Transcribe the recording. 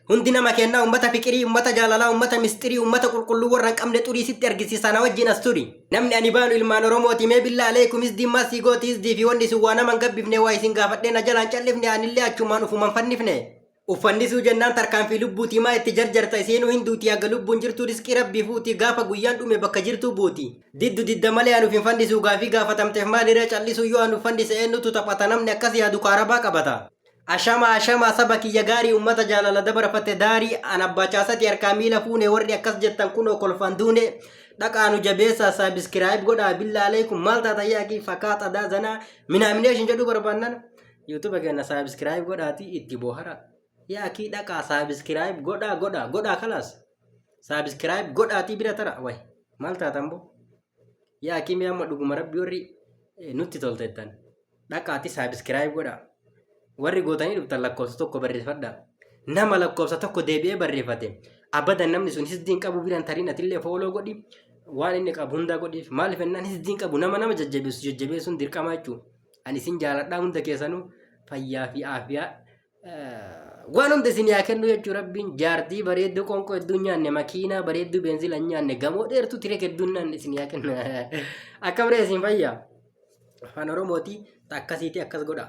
hundi nama kenna ummata fikirii ummata jaalalaa ummata mistirii ummata qulqulluu warra hin qabne xurii sitti argisiisana wajjin as turi namni ani baanu ilmaan oromooti mee billaa aleekumis dimmaa siigootiis diifi wanni sun waa naman gabbifne waa isin gaafadhee na jalaan callifne anillee achumaan ufuman fannifne uffannisuu jennaan tarkaanfii lubbuutii maa itti jarjarta isiinuu hinduuti aga lubbuun jirtu riskii rabbii fuuti gaafa guyyaan dhume bakka jirtuu buuti diddu didda malee anuuf hin fannisuu gaafii gaafatamteef maalirra callisuu yoo anuuf fannise eenyutu taphata namni akkas yaadu kaarabaa qabata ashama saba kiyya gaarii ummata jaalala dabarfatte daarii an abbachaasati harkaa miila fuune warri akkas jettan kunoo kolfan duune dhaqaanu jabeessaa saabskiraayib godhaa billaa aleekum maal taata yaaqii fakkaata daazanaa minaamineeshin jedhu barbaannan yuutuba kenna saabskiraayib godhaati itti boohara yaaqii dhaqaa saabskiraayib godhaa kalaas saabskiraayib godhaati bira tara way maal taatambo yaaqii mee amma dhuguma rabbi warri nutti toltettan dhaqaati saabskiraayib godhaa warri gootanii dhuftan lakkoofsa tokko barreeffadha nama lakkoofsa tokko deebi'ee barreeffate abadan namni sun hisdiin qabu biran tariin atillee fooloo godhi waan inni qabu hunda godhiif maaliif ennaan hisdiin qabu nama jajjabeessuun dirqama jechuu ani isin jaaladhaa hunda keessanuu fayyaa fi aafiyaa waan hunda isin yaa kennu jechuu rabbiin jaartii bareedduu qonqoo hedduu nyaanne makiinaa bareedduu beenzila nyaanne gamoo dheertuu tirek hedduu nyaanne isin yaa kennu akka biree isin fayyaa afaan oromootii akkasiiti akkas godha